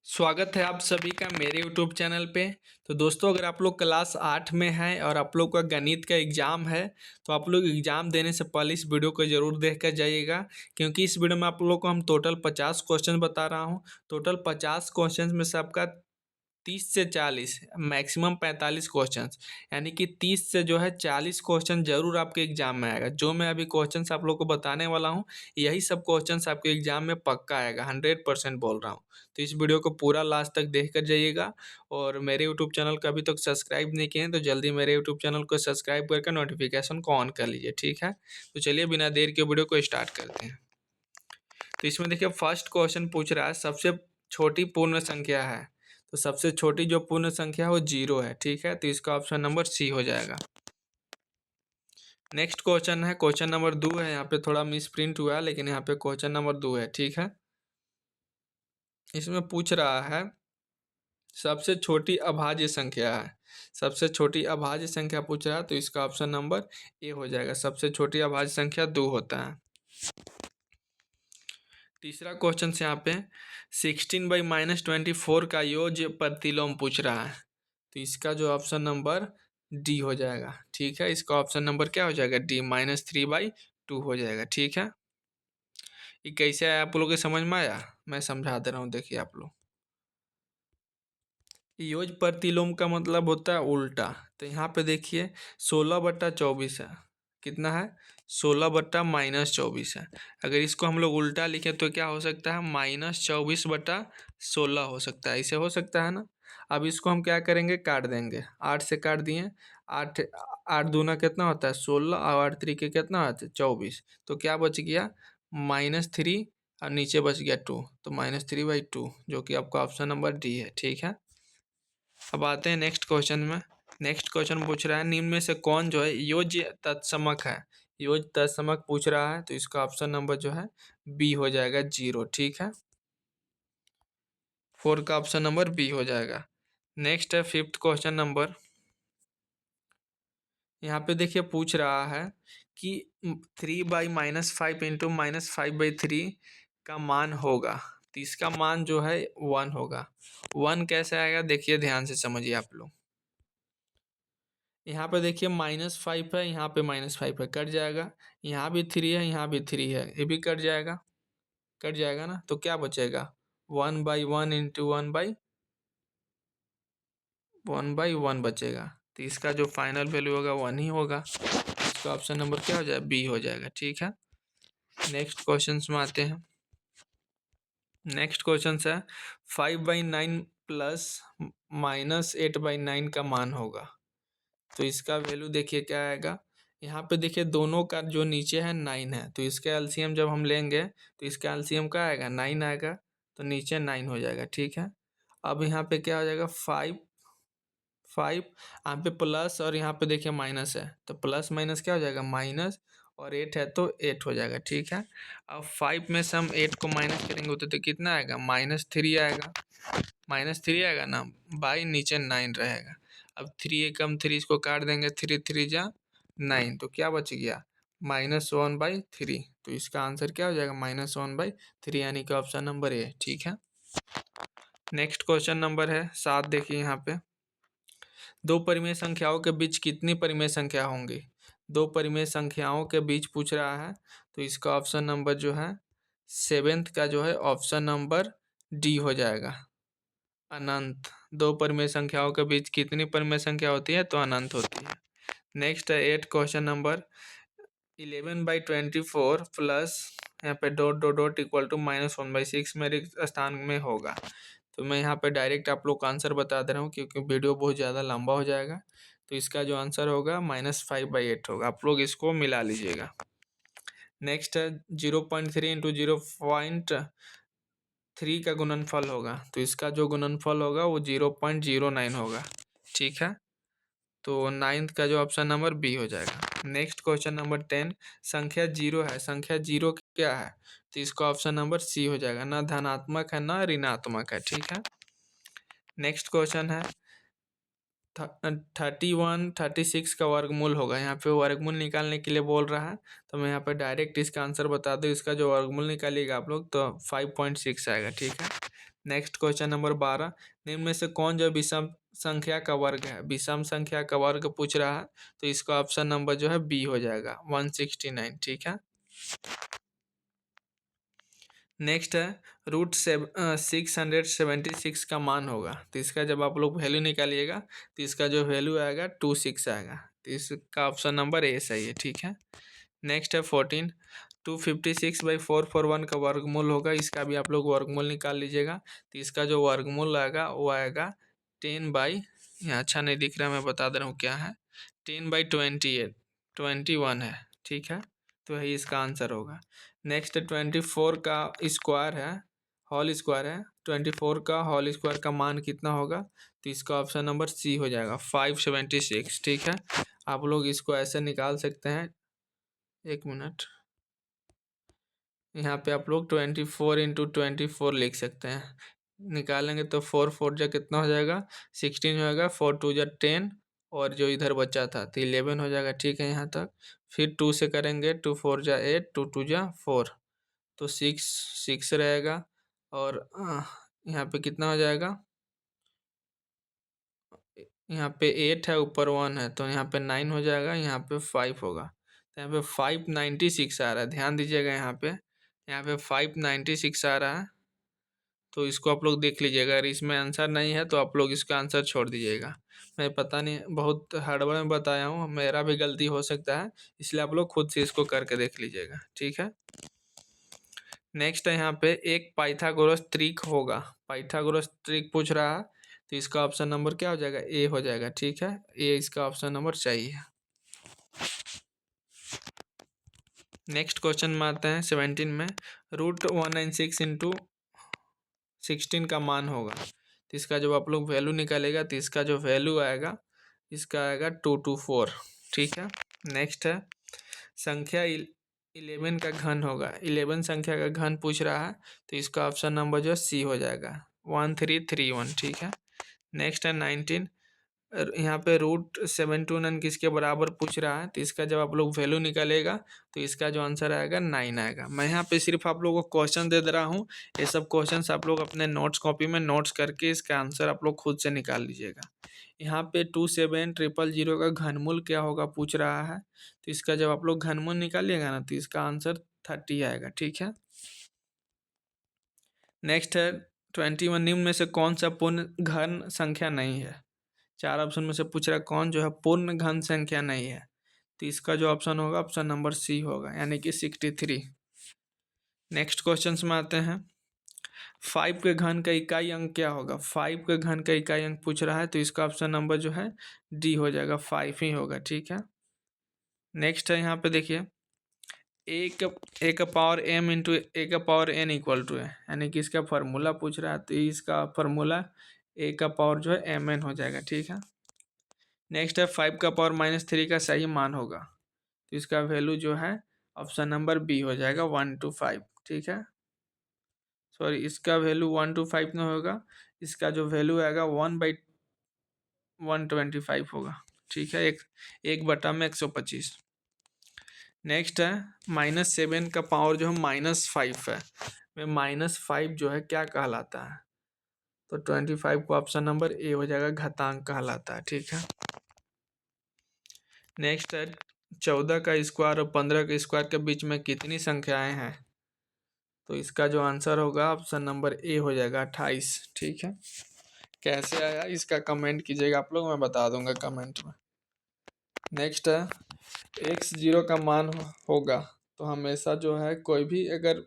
स्वागत है आप सभी का मेरे यूट्यूब चैनल पे। तो दोस्तों, अगर आप लोग क्लास 8 में हैं और आप लोग का गणित का एग्ज़ाम है, तो आप लोग एग्ज़ाम देने से पहले इस वीडियो को ज़रूर देख कर जाइएगा। क्योंकि इस वीडियो में आप लोग को हम टोटल 50 क्वेश्चन बता रहा हूँ। टोटल 50 क्वेश्चन में से आपका 30 से 40 मैक्सिमम 45 क्वेश्चंस, यानी कि 30 से जो है 40 क्वेश्चन जरूर आपके एग्जाम में आएगा। जो मैं अभी क्वेश्चंस आप लोग को बताने वाला हूँ, यही सब क्वेश्चंस आपके एग्जाम में पक्का आएगा। 100% बोल रहा हूँ। तो इस वीडियो को पूरा लास्ट तक देख कर जाइएगा। और मेरे यूट्यूब चैनल को अभी तक सब्सक्राइब नहीं किए हैं तो जल्दी मेरे यूट्यूब चैनल को सब्सक्राइब करके नोटिफिकेशन को ऑन कर लीजिए, ठीक है। तो चलिए बिना देर के वीडियो को स्टार्ट करते हैं। तो इसमें देखिए फर्स्ट क्वेश्चन पूछ रहा है, सबसे छोटी पूर्ण संख्या है। तो सबसे छोटी जो पूर्ण संख्या है वो 0 है, ठीक है। तो इसका ऑप्शन नंबर सी हो जाएगा। नेक्स्ट क्वेश्चन है, क्वेश्चन नंबर 2 है। यहाँ पे थोड़ा मिस प्रिंट हुआ है, लेकिन यहाँ पे क्वेश्चन नंबर 2 है, ठीक है। इसमें पूछ रहा है सबसे छोटी अभाज्य संख्या है। सबसे छोटी अभाज्य संख्या पूछ रहा है, तो इसका ऑप्शन नंबर ए हो जाएगा। सबसे छोटी अभाज्य संख्या 2 होता है। तीसरा क्वेश्चन से यहाँ पे 16/-24 का योज्य प्रतिलोम पूछ रहा है। तो इसका जो ऑप्शन नंबर डी हो जाएगा, ठीक है। इसका ऑप्शन नंबर क्या हो जाएगा? डी, -3/2 हो जाएगा, ठीक है। ये कैसे आया आप लोगों के समझ में आया? मैं समझा दे रहा हूँ, देखिए आप लोग। योज प्रतिलोम का मतलब होता है उल्टा। तो यहाँ पे देखिए 16/24 है। कितना है? 16/-24 है। अगर इसको हम लोग उल्टा लिखें तो क्या हो सकता है? -24/16 हो सकता है। ऐसे हो सकता है ना। अब इसको हम क्या करेंगे? काट देंगे। 8 से काट दिए। 8 8 दूना कितना होता है? 16 और 8 3 कितना होता है? 24। तो क्या बच गया? -3 और नीचे बच गया 2। तो -3/2, जो कि आपका ऑप्शन नंबर डी है, ठीक है। अब आते हैं नेक्स्ट क्वेश्चन में। नेक्स्ट क्वेश्चन पूछ रहा है निम्न में से कौन जो है योज्य तत्समक है। योज्य तत्समक पूछ रहा है, तो इसका ऑप्शन नंबर जो है बी हो जाएगा, 0, ठीक है। 4 का ऑप्शन नंबर बी हो जाएगा। नेक्स्ट है फिफ्थ क्वेश्चन नंबर। यहाँ पे देखिए पूछ रहा है कि 3/-5 इंटू -5/3 का मान होगा। तो इसका मान जो है 1 होगा। 1 कैसे आएगा? देखिए ध्यान से समझिए आप लोग। यहाँ पे देखिए -5 है, यहाँ पे -5 है, कट जाएगा। यहाँ भी 3 है, यहाँ भी 3 है, ये भी कट जाएगा। कट जाएगा ना। तो क्या बचेगा? 1/1 इंटू 1/1 बचेगा। तो इसका जो फाइनल वैल्यू होगा 1 ही होगा। इसका ऑप्शन नंबर क्या हो जाएगा? बी हो जाएगा, ठीक है। नेक्स्ट क्वेश्चन में आते हैं। नेक्स्ट क्वेश्चन है 5/9 प्लस -8/9 का मान होगा। तो इसका वैल्यू देखिए क्या आएगा। यहाँ पे देखिए दोनों का जो नीचे है 9 है, तो इसका एलसीएम जब हम लेंगे तो इसका एलसीएम क्या आएगा? 9 आएगा। तो नीचे 9 हो जाएगा, ठीक है। अब यहाँ पे क्या हो जाएगा? 5 5 यहाँ पे प्लस और यहाँ पे देखिए माइनस है, तो प्लस माइनस क्या हो जाएगा? माइनस। और 8 है तो 8 हो जाएगा, ठीक है। अब 5 में से हम 8 को माइनस करेंगे तो कितना आएगा? -3 आएगा। -3 आएगा ना, बाई नीचे 9 रहेगा। अब 3 एकम 3, इसको काट देंगे। 3 3 जा 9, तो क्या बच गया? -1/3। तो इसका आंसर क्या हो जाएगा? -1/3, यानी कि ऑप्शन नंबर ए, ठीक है। नेक्स्ट क्वेश्चन नंबर है 7। देखिए यहाँ पे दो परिमेय संख्याओं के बीच कितनी परिमेय संख्या होंगी? दो परिमेय संख्याओं के बीच पूछ रहा है, तो इसका ऑप्शन नंबर जो है 7th का जो है ऑप्शन नंबर डी हो जाएगा, अनंत। दो परिमेय संख्याओं के बीच कितनी परिमेय संख्या होती है? तो अनंत होती है। नेक्स्ट है 8 क्वेश्चन नंबर। 11/24 प्लस यहाँ पे dot dot dot equal to -1/6 मेरे स्थान में होगा। तो मैं यहाँ पे डायरेक्ट आप लोग का आंसर बता दे रहा हूँ, क्योंकि वीडियो बहुत ज़्यादा लंबा हो जाएगा। तो इसका जो आंसर होगा -5/8 होगा। आप लोग इसको मिला लीजिएगा। नेक्स्ट है 0.3 इंटू 0.3 का गुणनफल होगा। तो इसका जो गुणनफल होगा वो 0.09 होगा, ठीक है। तो 9th का जो ऑप्शन नंबर बी हो जाएगा। Next question number 10। संख्या 0 है। संख्या 0 क्या है? तो इसका ऑप्शन नंबर सी हो जाएगा। ना धनात्मक है ना ऋणात्मक है, ठीक है। नेक्स्ट क्वेश्चन है 36 का वर्गमूल होगा। यहाँ पे वर्गमूल निकालने के लिए बोल रहा है, तो मैं यहाँ पे डायरेक्ट इसका आंसर बता दूँ। इसका जो वर्गमूल निकालिएगा आप लोग तो 5.6 आएगा, ठीक है। नेक्स्ट क्वेश्चन नंबर 12, निम्न में से कौन जो विषम संख्या का वर्ग है? विषम संख्या का वर्ग पूछ रहा है, तो इसका ऑप्शन नंबर जो है बी हो जाएगा 169। ठीक है। नेक्स्ट है √676 का मान होगा, तो इसका जब आप लोग वैल्यू निकालिएगा तो इसका जो वैल्यू आएगा 26 आएगा, तो इसका ऑप्शन नंबर ए सही है। ठीक है। नेक्स्ट है 14, 256/441 का वर्गमूल होगा, इसका भी आप लोग वर्गमूल निकाल लीजिएगा, तो इसका जो वर्गमूल आएगा वो आएगा 10 यहाँ अच्छा नहीं दिख रहा, मैं बता दे रहा हूँ क्या है, 10/28, 21 है। ठीक है, तो यही इसका आंसर होगा। नेक्स्ट 24 का स्क्वायर है, होल स्क्वायर है, 24 का होल स्क्वायर का मान कितना होगा? तो इसका ऑप्शन नंबर सी हो जाएगा 576। ठीक है, आप लोग इसको ऐसे निकाल सकते हैं, एक मिनट, यहाँ पे आप लोग 24 × 24 लिख सकते हैं, निकालेंगे तो 4 4 जा कितना हो जाएगा, 16 हो जाएगा, 4 2 जा 10, और जो इधर बचा था तो 11 हो जाएगा। ठीक है, यहाँ तक। फिर 2 से करेंगे, 2 4 जा 8, 2 2 जा 4, तो 6 6 रहेगा, और यहाँ पे कितना हो जाएगा, यहाँ पे 8 है, ऊपर 1 है, तो यहाँ पे 9 हो जाएगा, यहाँ पे 5 होगा, तो यहाँ पे 596 आ रहा है। ध्यान दीजिएगा, यहाँ पे 596 आ रहा है, तो इसको आप लोग देख लीजिएगा, अगर इसमें आंसर नहीं है तो आप लोग इसका आंसर छोड़ दीजिएगा। मैं पता नहीं, बहुत हड़बड़ में बताया हूँ, मेरा भी गलती हो सकता है, इसलिए आप लोग खुद से इसको करके देख लीजिएगा। ठीक है। नेक्स्ट है यहाँ पे एक पाइथागोरस त्रिक होगा, पाइथागोरस त्रिक पूछ रहा है, तो इसका ऑप्शन नंबर क्या हो जाएगा, ए हो जाएगा। ठीक है, ए इसका ऑप्शन नंबर चाहिए। नेक्स्ट क्वेश्चन में आते हैं 17 में, √196 × 16 का मान होगा, तो इसका जब आप लोग वैल्यू निकालेगा तो इसका जो वैल्यू आएगा, इसका आएगा 224। ठीक है। नेक्स्ट है संख्या 11 का घन होगा, 11 संख्या का घन पूछ रहा है, तो इसका ऑप्शन नंबर जो है सी हो जाएगा 1331। ठीक है। नेक्स्ट है 19, यहाँ पे √729 किसके बराबर पूछ रहा है, तो इसका जब आप लोग वैल्यू निकालेगा तो इसका जो आंसर आएगा 9 आएगा। मैं यहाँ पे सिर्फ आप लोगों को क्वेश्चन दे रहा हूँ, ये सब क्वेश्चंस आप लोग अपने नोट्स कॉपी में नोट्स करके इसका आंसर आप लोग खुद से निकाल लीजिएगा। यहाँ पे 27000 का घनमूल क्या होगा पूछ रहा है, तो इसका जब आप लोग घनमूल निकालिएगा ना तो इसका आंसर 30 आएगा। ठीक है। नेक्स्ट है 21, निम्न में से कौन सा पूर्ण घन संख्या नहीं है? 4 ऑप्शन में से पूछ रहा है कौन जो है पूर्ण घन संख्या नहीं है, तो इसका जो ऑप्शन होगा ऑप्शन नंबर सी होगा, यानी कि 63। नेक्स्ट क्वेश्चन में आते हैं, 5 के घन का इकाई अंक क्या होगा? 5 के घन का इकाई अंक पूछ रहा है, तो इसका ऑप्शन नंबर जो है डी हो जाएगा, 5 ही होगा। ठीक है। नेक्स्ट है यहाँ पे देखिए, ए का पावर m इंटू ए का पावर n इक्वल टू है, यानी कि इसका फार्मूला पूछ रहा है, तो इसका फार्मूला ए का पावर जो है mn हो जाएगा। ठीक है। नेक्स्ट है 5 का पावर -3 का सही मान होगा, तो इसका वैल्यू जो है ऑप्शन नंबर बी हो जाएगा 125। ठीक है, सॉरी, इसका वैल्यू 125 नहीं होगा, इसका जो वैल्यू आएगा 1/125 होगा। ठीक है, एक बटा में 125। नेक्स्ट है -7 का पावर जो है -5 है, में -5 जो है क्या कहलाता है, तो 25 को ऑप्शन नंबर ए हो जाएगा, घातांक कहलाता है। ठीक है। नेक्स्ट है 14 का स्क्वायर और 15 के स्क्वायर के बीच में कितनी संख्याएं हैं, तो इसका जो आंसर होगा ऑप्शन नंबर ए हो जाएगा 28। ठीक है, कैसे आया इसका कमेंट कीजिएगा आप लोग, मैं बता दूंगा कमेंट में। नेक्स्ट है x0 का मान होगा, तो हमेशा जो है कोई भी अगर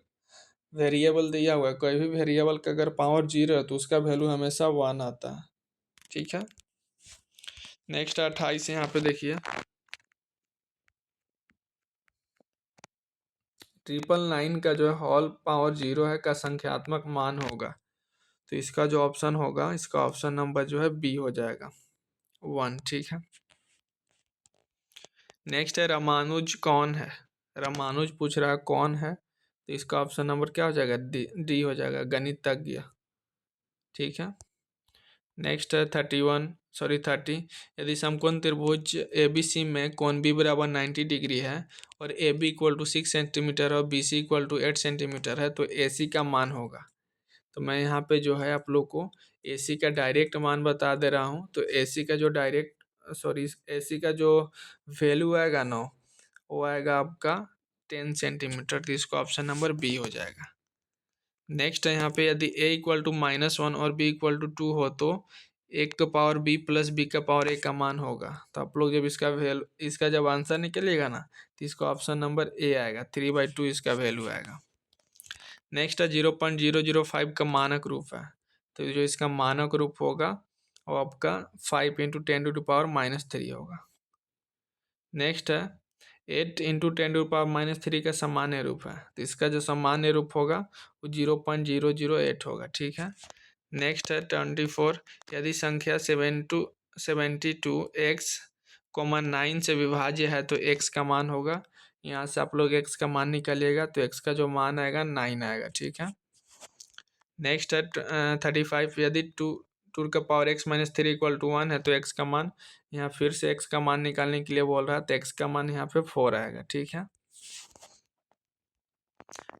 वेरिएबल दिया हुआ है, कोई भी वेरिएबल का अगर पावर 0 है तो उसका वैल्यू हमेशा 1 आता है। ठीक है। नेक्स्ट 28 यहाँ पे देखिए, 999 का जो है होल पावर 0 है का संख्यात्मक मान होगा, तो इसका जो ऑप्शन होगा, इसका ऑप्शन नंबर जो है बी हो जाएगा 1। ठीक है। नेक्स्ट है रामानुज कौन है, रामानुज पूछ रहा है कौन है, तो इसका ऑप्शन नंबर क्या हो जाएगा, डी हो जाएगा, गणितज्ञ। ठीक है। नेक्स्ट है 30, यदि समकोण त्रिभुज ABC में कोण B बराबर 90 डिग्री है और AB = 6 सेंटीमीटर और BC = 8 सेंटीमीटर है, तो AC का मान होगा, तो मैं यहाँ पे जो है आप लोग को AC का डायरेक्ट मान बता दे रहा हूँ। तो AC का जो AC का जो वैल्यू आएगा ना, वो आएगा आपका 10 सेंटीमीटर। तो इसको ऑप्शन नंबर बी हो जाएगा। नेक्स्ट है यहाँ पे, यदि a इक्वल टू -1 और b इक्वल टू 2 हो तो एक का पावर b प्लस b का पावर a का मान होगा। तो आप लोग जब इसका जब आंसर निकलेगा ना, तो इसका ऑप्शन नंबर ए आएगा, 3/2 इसका वैल्यू आएगा। नेक्स्ट है 0.005 का मानक रूप है। तो जो इसका मानक रूप होगा वो आपका 5 × 10⁻³ होगा। नेक्स्ट है 8 × 10⁻³ का सामान्य रूप है। तो इसका जो सामान्य रूप होगा वो 0.008 होगा। ठीक है। नेक्स्ट है 24, यदि संख्या 72 x, 9 से विभाज्य है तो x का मान होगा। यहाँ से आप लोग x का मान निकालिएगा तो x का जो मान आएगा 9 आएगा। ठीक है। नेक्स्ट है 35, यदि 2 का पावर x - 3 = 1 है तो x का मान, यहाँ फिर से x का मान निकालने के लिए बोल रहा है, तो x का मान यहाँ पे 4 आएगा। ठीक है।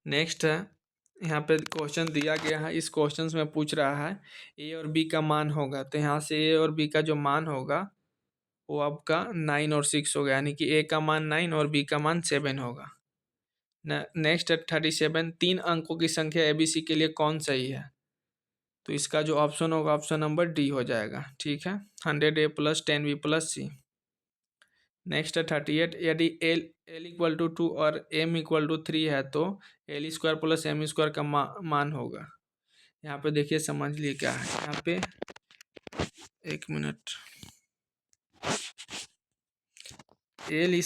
नेक्स्ट है यहाँ पे क्वेश्चन दिया गया है, इस क्वेश्चन में पूछ रहा है a और b का मान होगा। तो यहाँ से a और b का जो मान होगा वो आपका 9 और 6 होगा, यानी कि a का मान 9 और b का मान 7 होगा। नेक्स्ट है 37, 3 अंकों की संख्या ABC के लिए कौन सही है। तो इसका जो ऑप्शन होगा ऑप्शन नंबर डी हो जाएगा। ठीक है। 100A + 10B + C। नेक्स्ट है 38, यदि L = 2 और M = 3 है तो L² + M² का मान होगा। यहाँ पे देखिए, समझ लिए क्या है यहाँ पे, एक मिनट। L²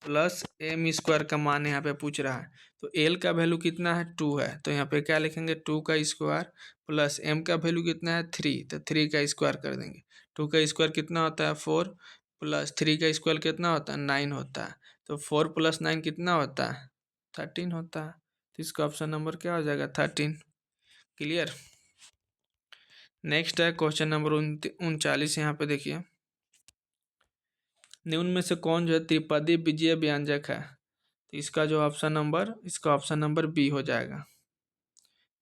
+ M² का मान यहाँ पे पूछ रहा है। तो L का वैल्यू कितना है, 2 है। तो यहाँ पे क्या लिखेंगे, 2 का स्क्वायर प्लस M का वैल्यू कितना है, 3। तो 3 का स्क्वायर कर देंगे। 2 का स्क्वायर कितना होता है, 4, प्लस 3 का स्क्वायर कितना होता है, 9 होता है। तो 4 + 9 कितना होता है, 13 होता है। तो इसका ऑप्शन नंबर क्या हो जाएगा, 13। क्लियर। नेक्स्ट है क्वेश्चन नंबर 39। यहाँ पे देखिए, निम्न में से कौन जो है त्रिपदी बीजीय व्यंजक है। तो इसका ऑप्शन नंबर बी हो जाएगा,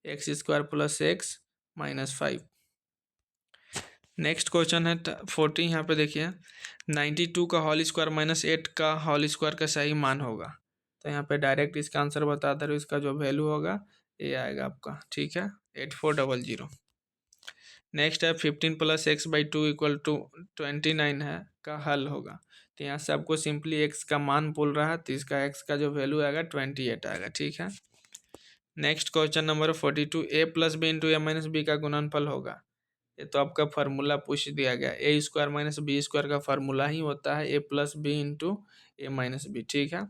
x² + x - 5। नेक्स्ट क्वेश्चन है 40। यहाँ पे देखिए, 92 का होल स्क्वायर - 8 का होल स्क्वायर का सही मान होगा। तो यहाँ पे डायरेक्ट इसका आंसर बता दे रहे हो, इसका जो वैल्यू होगा ये आएगा आपका। ठीक है, 8400। नेक्स्ट है 15 + x/2 = 29 है का हल होगा। तो यहाँ से आपको सिंपली x का मान बोल रहा है, तो इसका x का जो वैल्यू आएगा 28 आएगा। ठीक है। Next question number 42, a + b × a - b का गुणनफल होगा। ये तो आपका फार्मूला पूछ दिया गया, a² - b² का फार्मूला ही होता है a + b × a - b। ठीक है।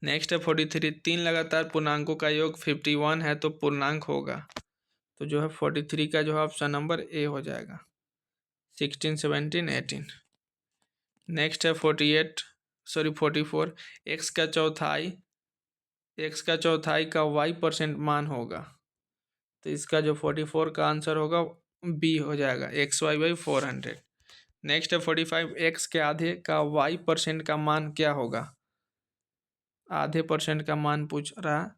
नेक्स्ट है 43, 3 लगातार पूर्णांकों का योग 51 है तो पूर्णांक होगा। तो जो है 43 का जो है ऑप्शन नंबर ए हो जाएगा, 16, 17, 18। नेक्स्ट है 44, x का चौथाई का y% मान होगा। तो इसका जो 44 का आंसर होगा बी हो जाएगा, xy/400। नेक्स्ट है 45, x के आधे का y% का मान क्या होगा। आधे % का मान पूछ रहा है,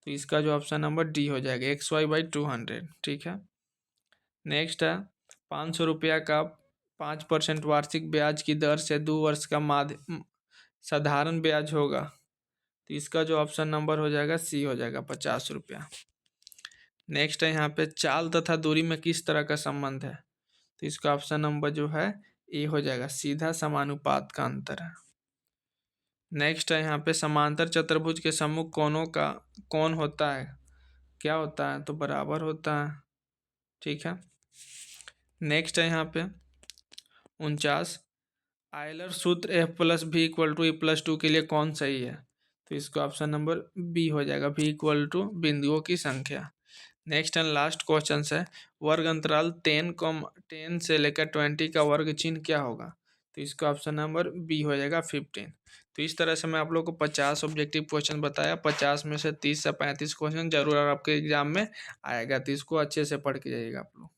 तो इसका जो ऑप्शन नंबर डी हो जाएगा, xy/200। ठीक है। नेक्स्ट है 500 रुपया का 5% वार्षिक ब्याज की दर से 2 वर्ष का साधारण ब्याज होगा। तो इसका जो ऑप्शन नंबर हो जाएगा सी हो जाएगा, 50 रुपया। नेक्स्ट है यहाँ पे चाल तथा दूरी में किस तरह का संबंध है। तो इसका ऑप्शन नंबर जो है ए हो जाएगा, सीधा समानुपात का अंतर है। नेक्स्ट है यहाँ पे समांतर चतुर्भुज के सम्मुख कोणों का कौन होता है, क्या होता है, तो बराबर होता है। ठीक है। नेक्स्ट है यहाँ पे 49, आयलर सूत्र f + v = a + 2 के लिए कौन सही है। तो इसका ऑप्शन नंबर बी हो जाएगा, v = बिंदुओं की संख्या। नेक्स्ट एंड लास्ट क्वेश्चन है, वर्ग अंतराल 10 से लेकर 20 का वर्ग चिन्ह क्या होगा। तो इसका ऑप्शन नंबर बी हो जाएगा, 15। तो इस तरह से मैं आप लोग को 50 ऑब्जेक्टिव क्वेश्चन बताया। 50 में से 30 से 35 क्वेश्चन जरूर आपके एग्जाम में आएगा, तो इसको अच्छे से पढ़ के जाइएगा आप लोग।